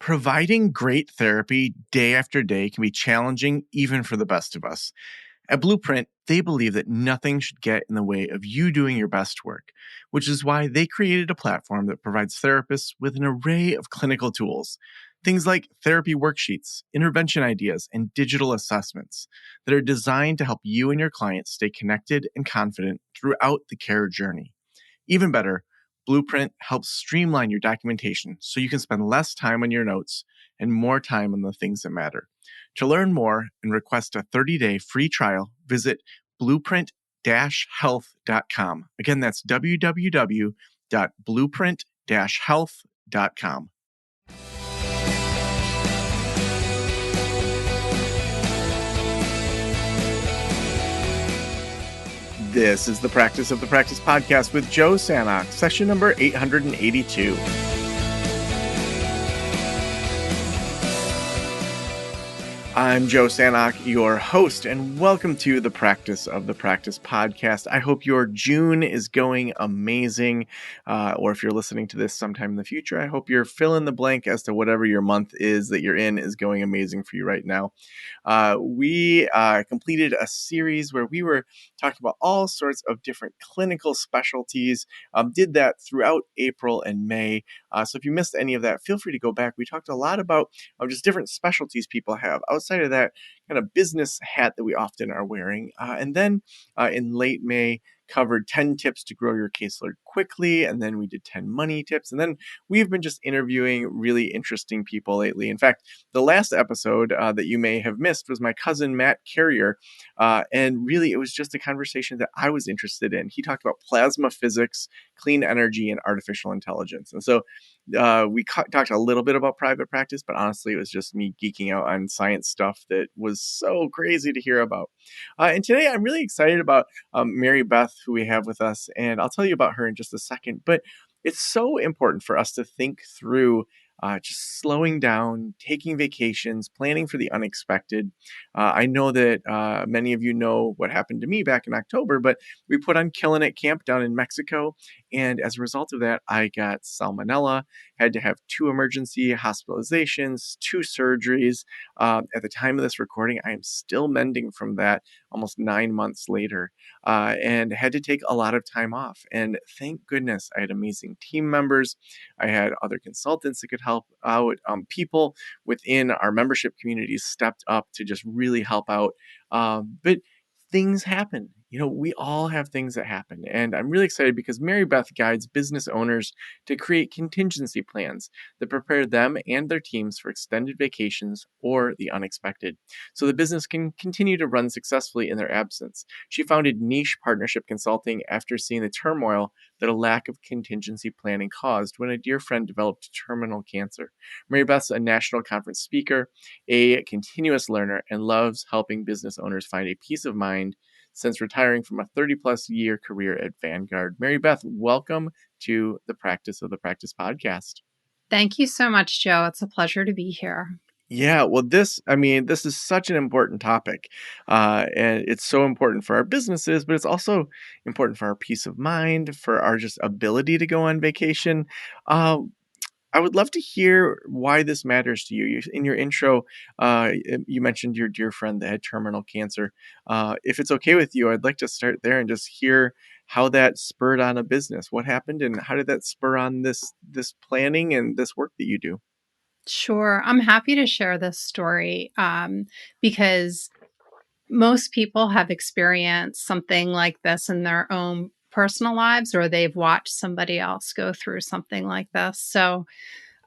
Providing great therapy day after day can be challenging even for the best of us. At Blueprint, they believe that nothing should get in the way of you doing your best work, which is why they created a platform that provides therapists with an array of clinical tools. Things like therapy worksheets, intervention ideas, and digital assessments that are designed to help you and your clients stay connected and confident throughout the care journey. Even better, Blueprint helps streamline your documentation so you can spend less time on your notes and more time on the things that matter. To learn more and request a 30-day free trial, visit blueprint-health.com. Again, that's www.blueprint-health.com. This is the Practice of the Practice podcast with Joe Sanok, session number 882. I'm Joe Sanok, your host, and welcome to the Practice of the Practice podcast. I hope your June is going amazing, or if you're listening to this sometime in the future, I hope you're fill in the blank as to whatever your month is that you're in is going amazing for you right now. We completed a series where we were talking about all sorts of different clinical specialties, did that throughout April and May. So if you missed any of that, feel free to go back. We talked a lot about just different specialties people have outside of that kind of business hat that we often are wearing. And then in late May, covered 10 tips to grow your caseload quickly. And then we did 10 money tips. And then we've been just interviewing really interesting people lately. In fact, the last episode that you may have missed was my cousin, Matt Carrier. And really, it was just a conversation that I was interested in. He talked about plasma physics, clean energy, and artificial intelligence. And so we talked a little bit about private practice, but honestly, it was just me geeking out on science stuff that was so crazy to hear about. And today, I'm really excited about Mary Beth, who we have with us, and I'll tell you about her in just a second. But it's so important for us to think through just slowing down, taking vacations, planning for the unexpected. I know that many of you know what happened to me back in October, but we put on Killin' It Camp down in Mexico. And as a result of that, I got salmonella, had to have 2 emergency hospitalizations, 2 surgeries. At the time of this recording, I am still mending from that almost 9 months later, and had to take a lot of time off. And thank goodness I had amazing team members. I had other consultants that could help out. People within our membership communities stepped up to just really help out. But things happen. You know, we all have things that happen. And I'm really excited because Mary Beth guides business owners to create contingency plans that prepare them and their teams for extended vacations or the unexpected, so the business can continue to run successfully in their absence. She founded Niche Partnership Consulting after seeing the turmoil that a lack of contingency planning caused when a dear friend developed terminal cancer. Mary Beth's a national conference speaker, a continuous learner, and loves helping business owners find a peace of mind since retiring from a 30-plus year career at Vanguard. Mary Beth, welcome to the Practice of the Practice podcast. Thank you so much, Joe. It's a pleasure to be here. Yeah, well, this is such an important topic, and it's so important for our businesses, but it's also important for our peace of mind, for our just ability to go on vacation. I would love to hear why this matters to you. In your intro, you mentioned your dear friend that had terminal cancer. If it's okay with you, I'd like to start there and just hear how that spurred on a business. What happened, and how did that spur on this planning and this work that you do? Sure. I'm happy to share this story because most people have experienced something like this in their own personal lives, or they've watched somebody else go through something like this. So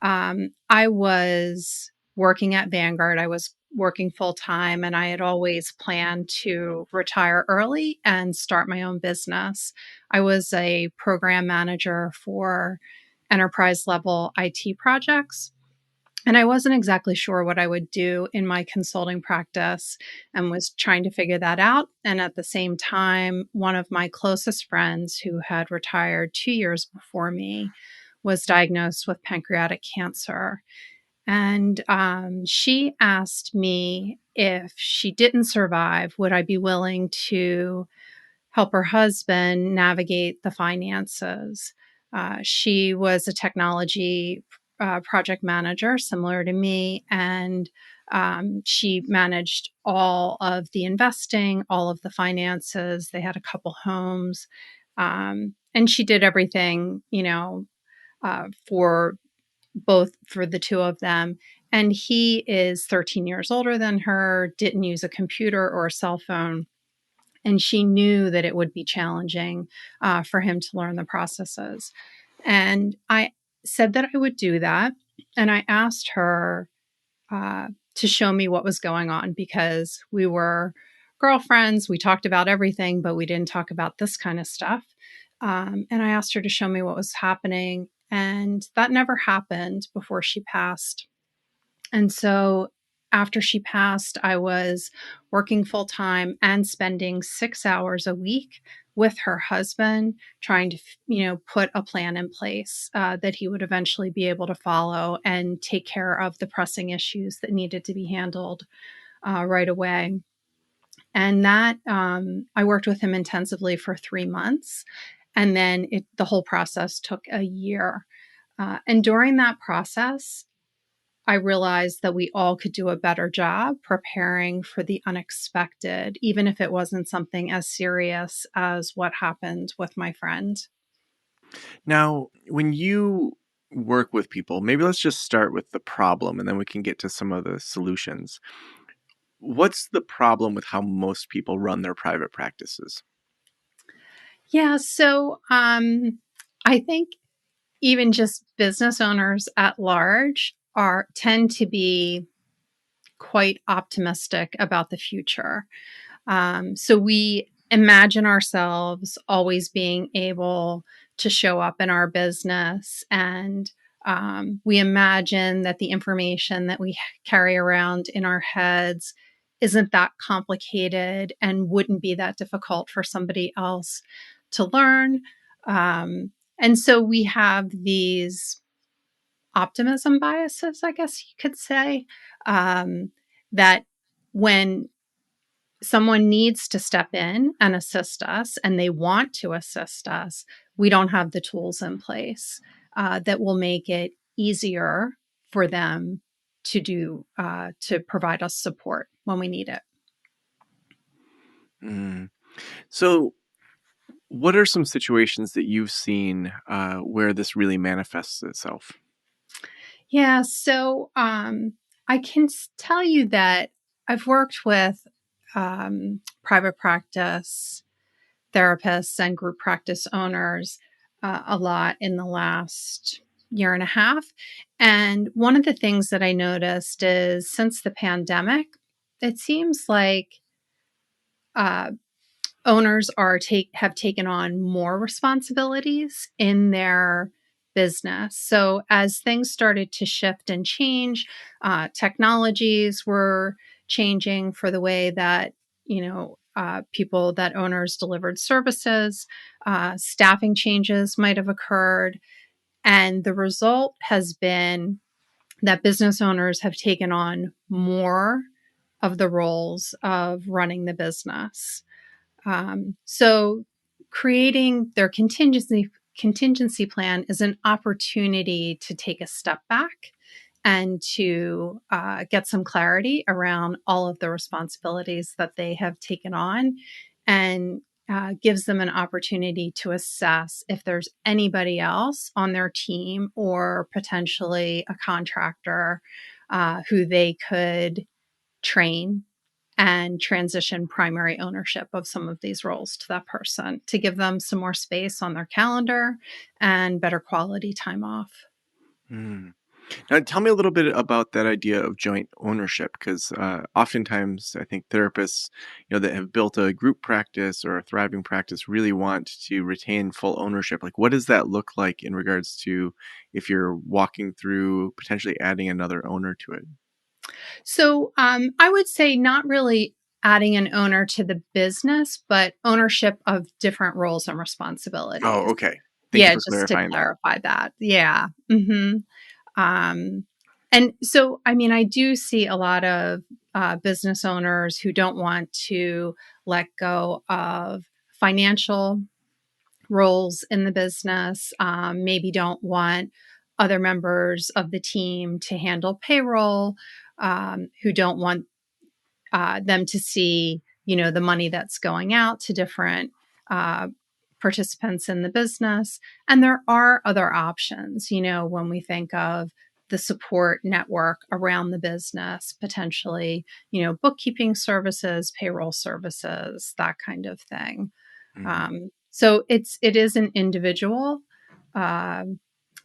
I was working at Vanguard. I was working full time, and I had always planned to retire early and start my own business. I was a program manager for enterprise level IT projects. And I wasn't exactly sure what I would do in my consulting practice and was trying to figure that out. And at the same time, one of my closest friends who had retired 2 years before me was diagnosed with pancreatic cancer. And she asked me if she didn't survive, would I be willing to help her husband navigate the finances? She was a technology project manager, similar to me, and she managed all of the investing, all of the finances. They had a couple homes, and she did everything, for the two of them. And he is 13 years older than her, didn't use a computer or a cell phone. And she knew that it would be challenging for him to learn the processes. And I said that I would do that. And I asked her to show me what was going on, because we were girlfriends. We talked about everything, but we didn't talk about this kind of stuff. And I asked her to show me what was happening. And that never happened before she passed. And so after she passed, I was working full time and spending 6 hours a week with her husband, trying to, put a plan in place that he would eventually be able to follow and take care of the pressing issues that needed to be handled right away. And that I worked with him intensively for 3 months. And then the whole process took a year. And during that process, I realized that we all could do a better job preparing for the unexpected, even if it wasn't something as serious as what happened with my friend. Now, when you work with people, maybe let's just start with the problem and then we can get to some of the solutions. What's the problem with how most people run their private practices? Yeah, so I think even just business owners at large tend to be quite optimistic about the future. So we imagine ourselves always being able to show up in our business, and we imagine that the information that we carry around in our heads isn't that complicated and wouldn't be that difficult for somebody else to learn. And so we have these optimism biases, I guess you could say, that when someone needs to step in and assist us and they want to assist us, we don't have the tools in place that will make it easier for them to provide us support when we need it. Mm. So, what are some situations that you've seen where this really manifests itself? Yeah, so I can tell you that I've worked with private practice therapists and group practice owners a lot in the last year and a half. And one of the things that I noticed is since the pandemic, it seems like uh, owners have taken on more responsibilities in their business. So as things started to shift and change, technologies were changing for the way that people that owners delivered services. Staffing changes might have occurred, and the result has been that business owners have taken on more of the roles of running the business. So creating their contingency plan is an opportunity to take a step back and to get some clarity around all of the responsibilities that they have taken on, and gives them an opportunity to assess if there's anybody else on their team or potentially a contractor who they could train and transition primary ownership of some of these roles to that person to give them some more space on their calendar and better quality time off. Mm. Now, tell me a little bit about that idea of joint ownership, because oftentimes I think therapists, that have built a group practice or a thriving practice really want to retain full ownership. Like, what does that look like in regards to if you're walking through potentially adding another owner to it? So I would say not really adding an owner to the business, but ownership of different roles and Oh, responsibilities. okay. Thank you Yeah, for just to clarifying that. clarify that. Yeah. Um, and so, I mean, I do see a lot of business owners who don't want to let go of financial roles in the business, maybe don't want other members of the team to handle payroll, who don't want them to see, the money that's going out to different uh, participants in the business. And there are other options, when we think of the support network around the business, potentially, bookkeeping services, payroll services, that kind of thing. Mhm. So it is uh,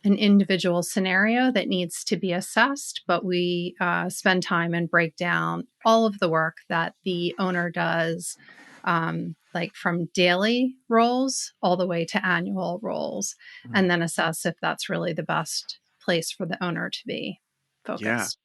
an individual scenario that needs to be assessed, but we spend time and break down all of the work that the owner does, like from daily roles all the way to annual roles, Mhm. and then assess if that's really the best place for the owner to be Yeah. focused.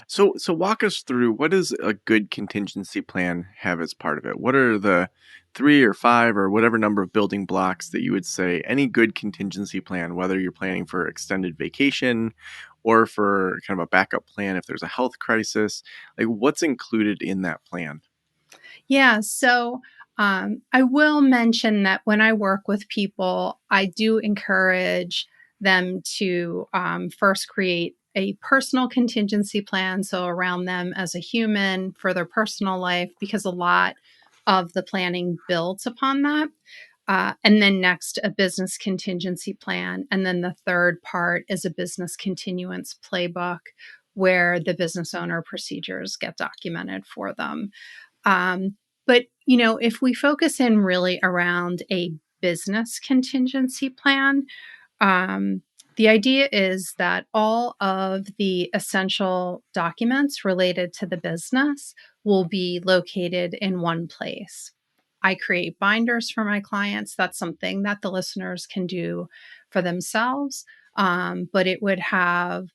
So walk us through, what does a good contingency plan have as part of it? What are the 3 or 5 or whatever number of building blocks that you would say any good contingency plan, whether you're planning for extended vacation or for kind of a backup plan if there's a health crisis, like what's included in that plan? Yeah. So I will mention that when I work with people, I do encourage them to first create a personal contingency plan. So around them as a human for their personal life, because a lot of the planning builds upon that. And then next, a business contingency plan. And then the third part is a business continuance playbook where the business owner procedures get documented for them. Um, but, if we focus in really around a business contingency plan, um, the idea is that all of the essential documents related to the business will be located in one place. I create binders for my clients. That's something that the listeners can do for themselves. But it would have,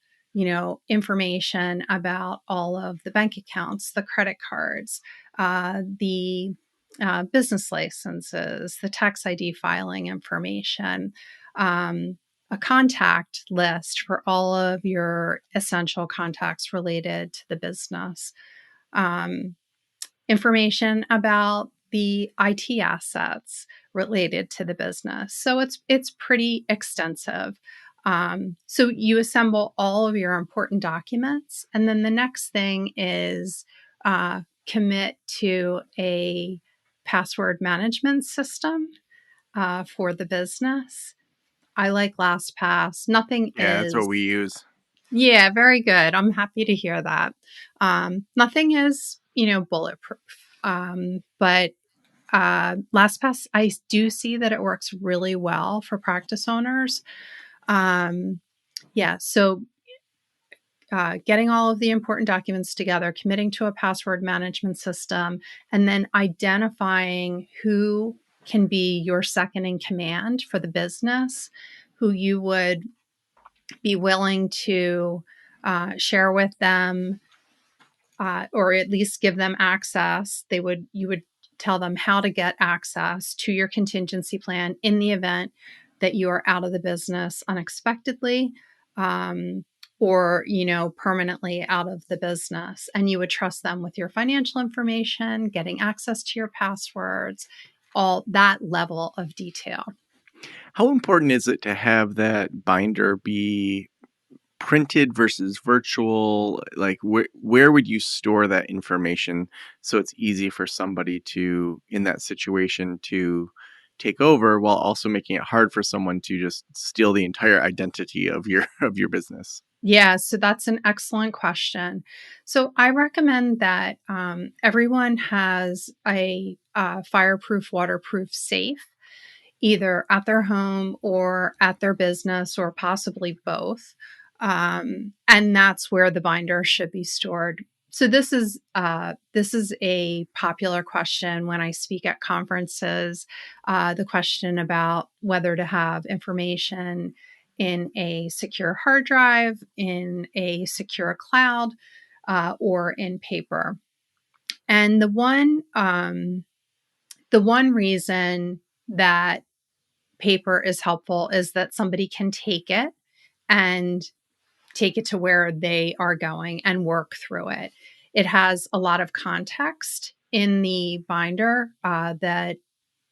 information about all of the bank accounts, the credit cards, the business licenses, the tax ID filing information, um, a contact list for all of your essential contacts related to the business, um, information about the IT assets related to the business. So it's pretty extensive. So you assemble all of your important documents, and then the next thing is commit to a password management system for the business. I like LastPass. Nothing Yeah, that's what is, we use. yeah, very good. I'm happy to hear that. Nothing is, bulletproof. But LastPass, I do see that it works really well for practice owners. Um, yeah, so getting all of the important documents together, committing to a password management system, and then identifying who can be your second in command for the business, who you would be willing to share with them, or at least give them access. You would tell them how to get access to your contingency plan in the event that you are out of the business unexpectedly, um, or permanently out of the business. And you would trust them with your financial information, getting access to your passwords, all that level of detail. How important is it to have that binder be printed versus virtual? Like where would you store that information so it's easy for somebody to, in that situation, to take over while also making it hard for someone to just steal the entire identity of your of your business? Yeah, so that's an excellent question. So I recommend that everyone has a fireproof, waterproof safe, either at their home or at their business, or possibly both. And that's where the binder should be stored. So this is a popular question when I speak at conferences. The question about whether to have information in a secure hard drive, in a secure cloud, or in paper. And the one reason that paper is helpful is that somebody can take it and take it to where they are going and work through it. It has a lot of context in the binder that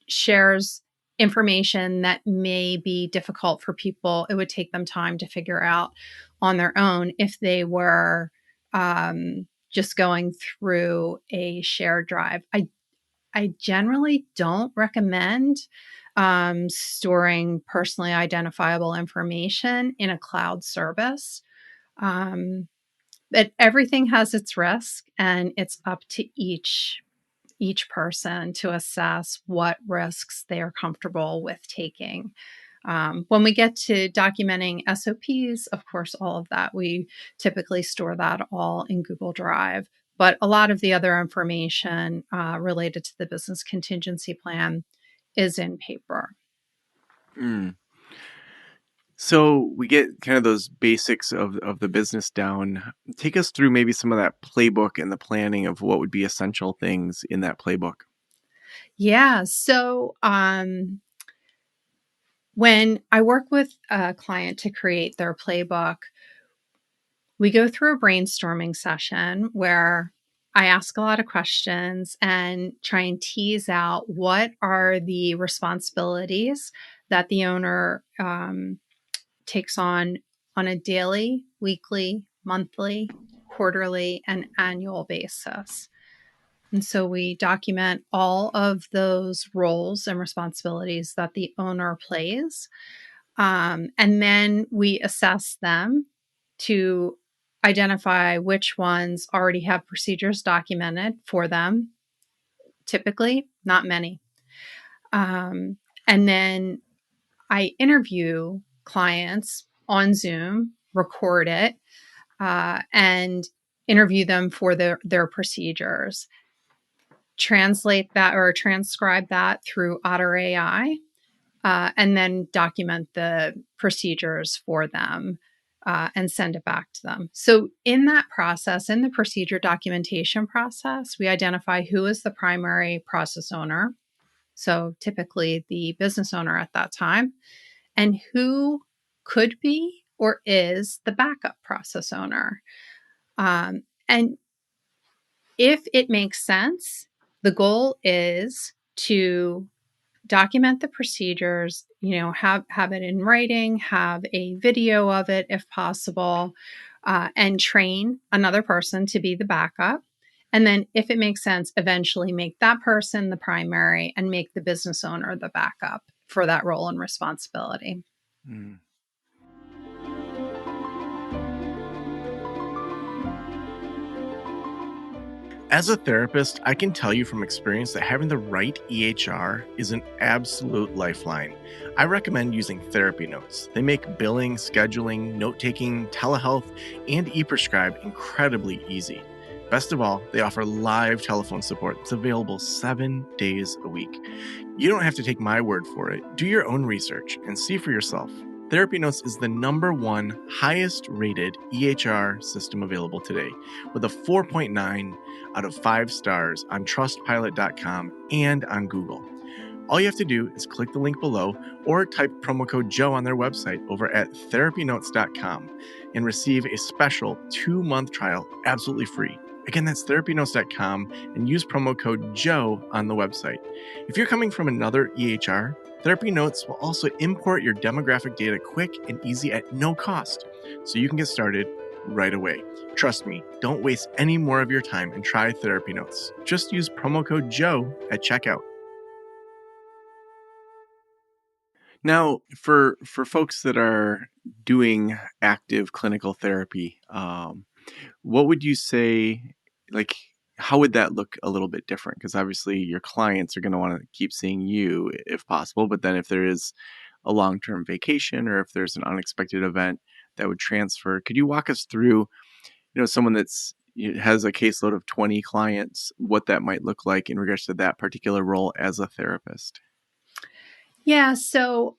shares information that may be difficult for people. It would take them time to figure out on their own if they were just going through a shared drive. I generally don't recommend storing personally identifiable information in a cloud service. But everything has its risk, and it's up to each person to assess what risks they are comfortable with taking. When we get to documenting SOPs, of course, all of that, we typically store that all in Google Drive. But a lot of the other information related to the business contingency plan is in paper. Mm. So we get kind of those basics of the business down. Take us through maybe some of that playbook and the planning of what would be essential things in that playbook. Yeah. So when I work with a client to create their playbook, we go through a brainstorming session where I ask a lot of questions and try and tease out what are the responsibilities that the owner takes on a daily, weekly, monthly, quarterly, and annual basis. And so we document all of those roles and responsibilities that the owner plays. And then we assess them to identify which ones already have procedures documented for them, typically, not many. And then I interview clients on Zoom, record it, and interview them for their procedures, translate that or transcribe that through Otter AI, and then document the procedures for them and send it back to them. So, in that process, in the procedure documentation process, we identify who is the primary process owner. So, typically the business owner at that time, and who could be or is the backup process owner. And if it makes sense, the goal is to document the procedures, have it in writing, have a video of it if possible, and train another person to be the backup. And then, if it makes sense, eventually make that person the primary and make the business owner the backup for that role and responsibility. Mm. As a therapist, I can tell you from experience that having the right EHR is an absolute lifeline. I recommend using therapy notes. They make billing, scheduling, note taking, telehealth, and e prescribe incredibly easy. Best of all, they offer live telephone support that's available 7 days a week. You don't have to take my word for it. Do your own research and see for yourself. Therapy Notes is the #1 highest rated EHR system available today, with a 4.9 out of 5 stars on trustpilot.com and on Google. All you have to do is click the link below or type promo code Joe on their website over at therapynotes.com and receive a special 2-month trial absolutely free. Again, that's therapynotes.com and use promo code Joe on the website. If you're coming from another EHR, Therapy Notes will also import your demographic data quick and easy at no cost, so you can get started right away. Trust me, don't waste any more of your time and try Therapy Notes. Just use promo code Joe at checkout. Now, for folks that are doing active clinical therapy, what would you say, like, how would that look a little bit different? Because obviously your clients are going to want to keep seeing you if possible, but then if there is a long-term vacation or if there's an unexpected event that would transfer, could you walk us through, someone that's has a caseload of 20 clients, what that might look like in regards to that particular role as a therapist? Yeah, so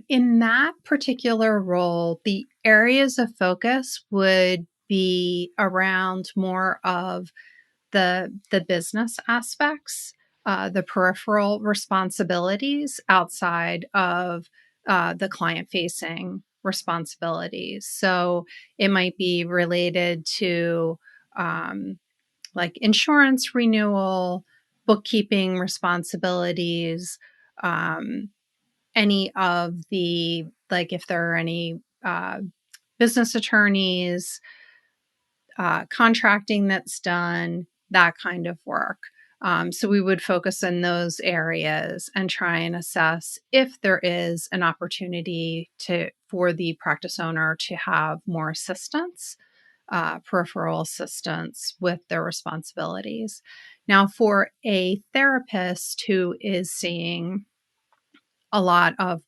in that particular role, the areas of focus would be around more of the business aspects, the peripheral responsibilities outside of the client facing responsibilities. So it might be related to like insurance renewal, bookkeeping responsibilities, any of the, like if there are any business attorneys, contracting that's done, that kind of work. So we would focus in those areas and try and assess if there is an opportunity for the practice owner to have more assistance, peripheral assistance with their responsibilities. Now, for a therapist who is seeing a lot of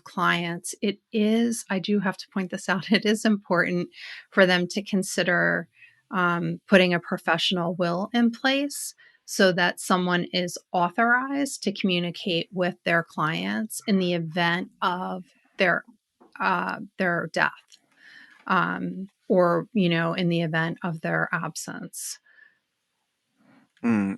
clients, it is, I do have to point this out, it is important for them to consider putting a professional will in place so that someone is authorized to communicate with their clients in the event of their death, or in the event of their absence.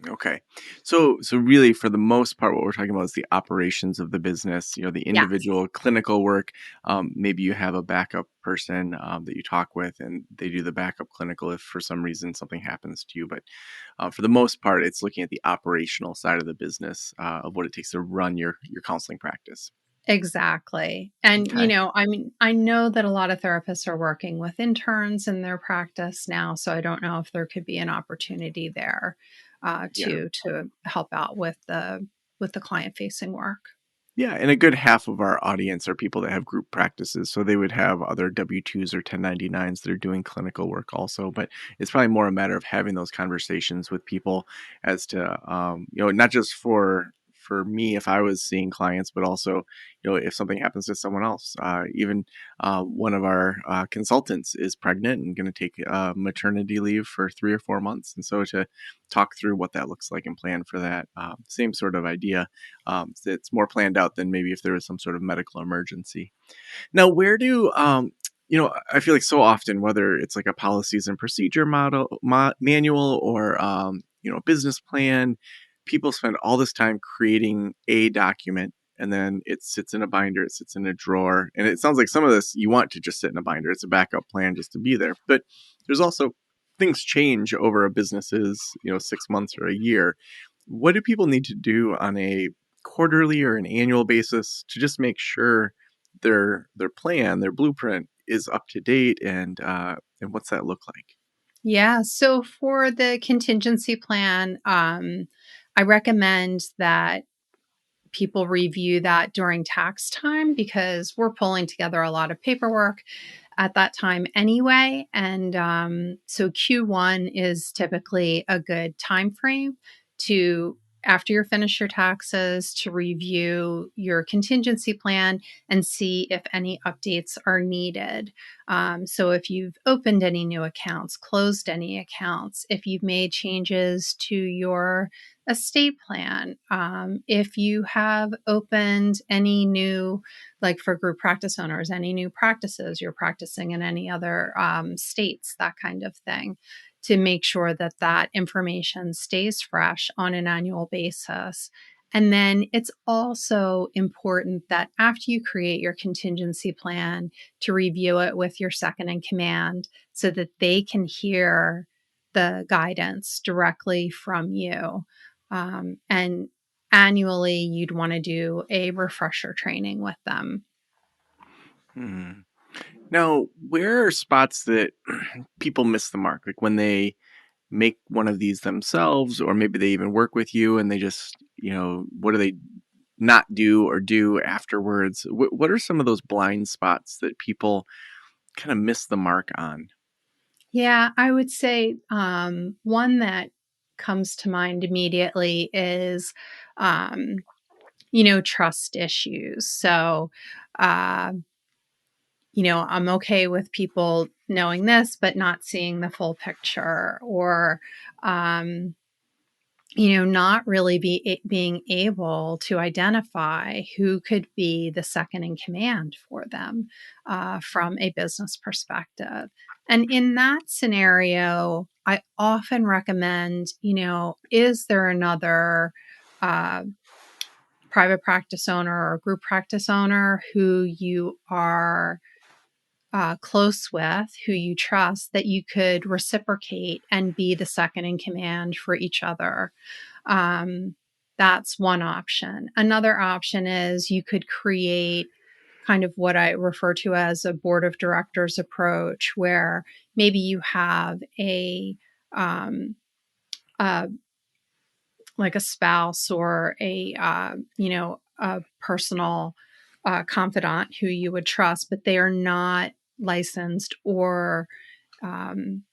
Okay. So really, for the most part, what we're talking about is the operations of the business, the Yes, individual clinical work. Maybe you have a backup person that you talk with, and they do the backup clinical if for some reason something happens to you. But for the most part, it's looking at the operational side of the business of what it takes to run your counseling practice. exactly. And, Okay. I mean, I know that a lot of therapists are working with interns in their practice now, so I don't know if there could be an opportunity there Yeah. to help out with the client facing work. Yeah, and a good half of our audience are people that have group practices, so they would have other W-2s or 1099s that are doing clinical work also, but it's probably more a matter of having those conversations with people as to, not just for me if I was seeing clients, but also, if something happens to someone else. Even one of our consultants is pregnant and going to take maternity leave for 3 or 4 months, and so to talk through what that looks like and plan for that, same sort of idea. So it's more planned out than maybe if there was some sort of medical emergency. Now, where do I feel like so often, whether it's like a policies and procedure manual or a business plan, people spend all this time creating a document. And then it sits in a binder, it sits in a drawer. And it sounds like some of this you want to just sit in a binder. It's a backup plan just to be there. But there's also things change over a business's, 6 months or a year. What do people need to do on a quarterly or an annual basis to just make sure their plan, their blueprint is up to date, and what's that look like? Yeah. So for the contingency plan, I recommend that people review that during tax time because we're pulling together a lot of paperwork at that time anyway. And so Q1 is typically a good time frame to, after you finish your taxes, to review your contingency plan and see if any updates are needed. So if you've opened any new accounts, closed any accounts, if you've made changes to your estate plan, if you have opened any new, like for group practice owners, any new practices you're practicing in any other states, that kind of thing, to make sure that that information stays fresh on an annual basis. And then it's also important that after you create your contingency plan, to review it with your second in command so that they can hear the guidance directly from you. And annually, you'd want to do a refresher training with them. Hmm. Now, where are spots that people miss the mark? Like when they make one of these themselves, or maybe they even work with you and they just, what do they not do or do afterwards? What are some of those blind spots that people kind of miss the mark on? Yeah, I would say one that comes to mind immediately is, um, trust issues. So, uh, I'm okay with people knowing this, but not seeing the full picture, or, um, not really being able to identify who could be the second in command for them from a business perspective. And in that scenario, I often recommend, is there another uh, private practice owner or group practice owner who you are close with, who you trust, that you could reciprocate and be the second in command for each other? Um, That's one option. Another option is you could create kind of what I refer to as a board of directors approach, where maybe you have um, a like a spouse or a personal confidant who you would trust, but they are not licensed or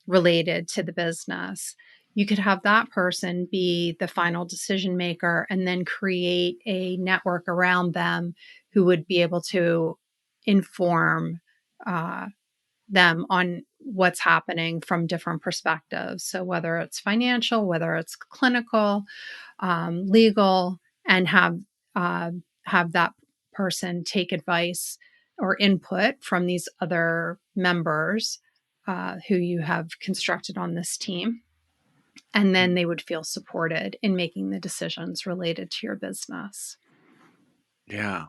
related to the business. You could have that person be the final decision maker and then create a network around them who would be able to inform uh, them on what's happening from different perspectives. So, whether it's financial, whether it's clinical, legal, and uh, have that person take advice or input from these other members who you have constructed on this team. And then they would feel supported in making the decisions related to your business. Yeah.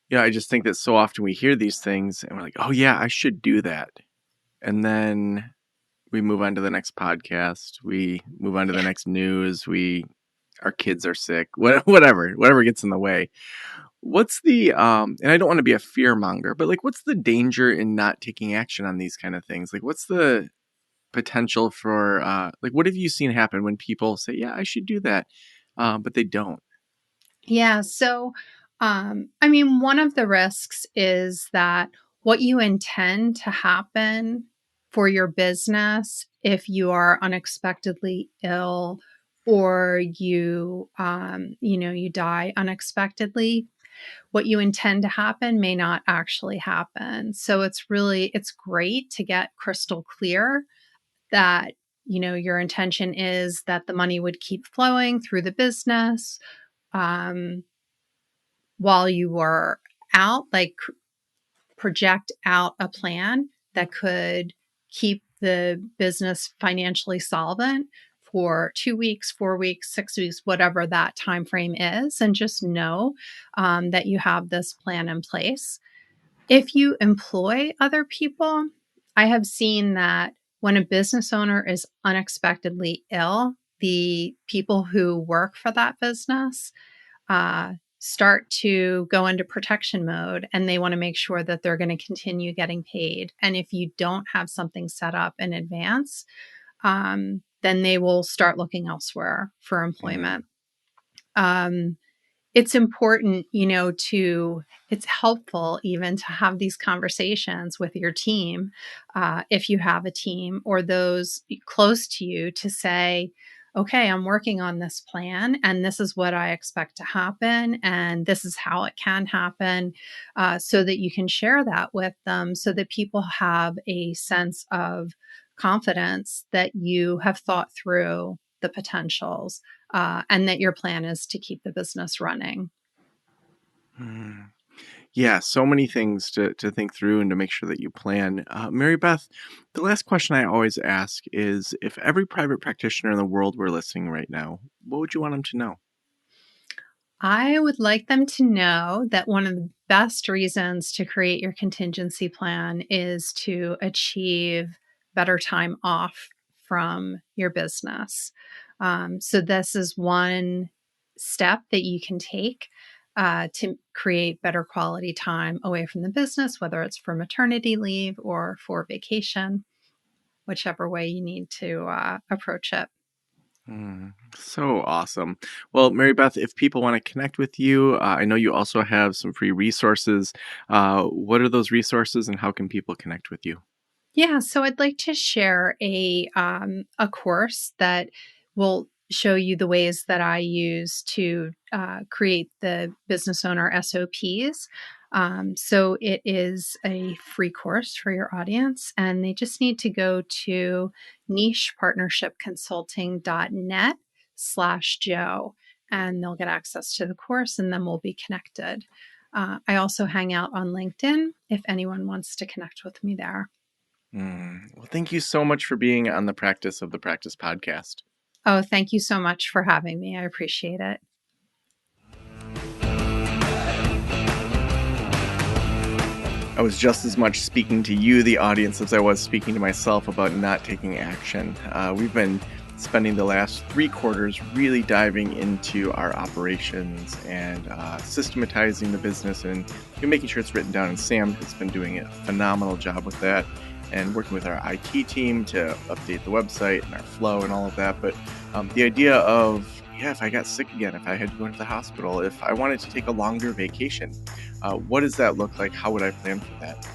Yeah, I just think that so often we hear these things and we're like, oh, yeah, I should do that. And then we move on to the next podcast. We move on to the Yeah. next news. Our kids are sick, whatever gets in the way. What's the, and I don't want to be a fear monger, but like, what's the danger in not taking action on these kind of things? Like, what's the potential for, like, what have you seen happen when people say, yeah, I should do that, but they don't? Yeah. So, I mean, one of the risks is that what you intend to happen for your business, if you are unexpectedly ill or you die unexpectedly, what you intend to happen may not actually happen. So it's great to get crystal clear that, your intention is that the money would keep flowing through the business. Um, while you were out, like project out a plan that could keep the business financially solvent for 2 weeks, 4 weeks, 6 weeks, whatever that time frame is, and just know that you have this plan in place. If you employ other people, I have seen that when a business owner is unexpectedly ill, the people who work for that business start to go into protection mode, and they want to make sure that they're going to continue getting paid. And if you don't have something set up in advance, then they will start looking elsewhere for Mm, employment. Um, it's important, it's helpful even to have these conversations with your team, if you have a team or those close to you, to say, okay, I'm working on this plan and this is what I expect to happen and this is how it can happen, so that you can share that with them so that people have a sense of confidence that you have thought through the potentials, and that your plan is to keep the business running. mm. Yeah, so many things to think through and to make sure that you plan. Mary Beth, the last question I always ask is, if every private practitioner in the world were listening right now, what would you want them to know? I would like them to know that one of the best reasons to create your contingency plan is to achieve better time off from your business. So, this is one step that you can take to create better quality time away from the business, whether it's for maternity leave or for vacation, whichever way you need to approach it. So awesome. Well, Mary Beth, if people want to connect with you, I know you also have some free resources. What are those resources and how can people connect with you? Yeah, so I'd like to share a course that will show you the ways that I use to create the business owner SOPs. So it is a free course for your audience, and they just need to go to nichepartnershipconsulting.net/Joe, and they'll get access to the course, and then we'll be connected. I also hang out on LinkedIn if anyone wants to connect with me there. Well, thank you so much for being on the Practice of the Practice podcast. Oh, thank you so much for having me. I appreciate it. I was just as much speaking to you, the audience, as I was speaking to myself about not taking action. We've been spending the last 3 quarters really diving into our operations and systematizing the business and making sure it's written down. And Sam has been doing a phenomenal job with that and working with our IT team to update the website and our flow and all of that. But the idea of, if I got sick again, if I had to go into the hospital, if I wanted to take a longer vacation, what does that look like? How would I plan for that?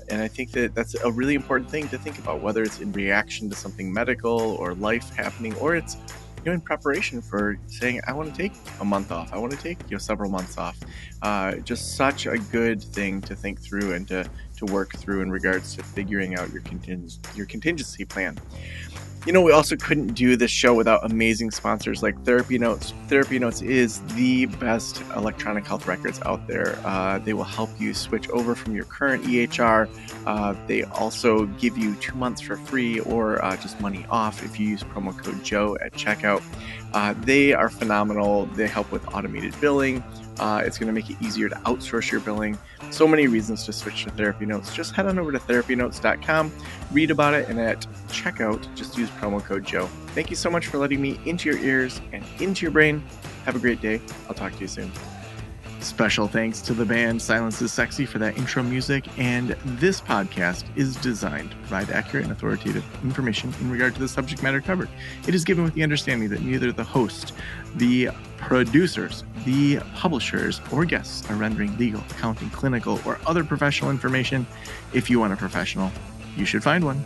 And I think that that's a really important thing to think about, whether it's in reaction to something medical or life happening, or it's in preparation for saying, I want to take a month off. I want to take several months off. Just such a good thing to think through and to work through in regards to figuring out your contingency plan. We also couldn't do this show without amazing sponsors like Therapy Notes. Therapy Notes is the best electronic health records out there. They will help you switch over from your current EHR. They also give you 2 months for free or just money off if you use promo code Joe at checkout. They are phenomenal. They help with automated billing. It's going to make it easier to outsource your billing. So many reasons to switch to Therapy Notes. Just head on over to therapynotes.com, read about it, and at checkout, just use promo code Joe. Thank you so much for letting me into your ears and into your brain. Have a great day. I'll talk to you soon. Special thanks to the band Silence is Sexy for that intro music, and this podcast is designed to provide accurate and authoritative information in regard to the subject matter covered. It is given with the understanding that neither the host, the producers, the publishers, or guests are rendering legal, accounting, clinical, or other professional information. If you want a professional, you should find one.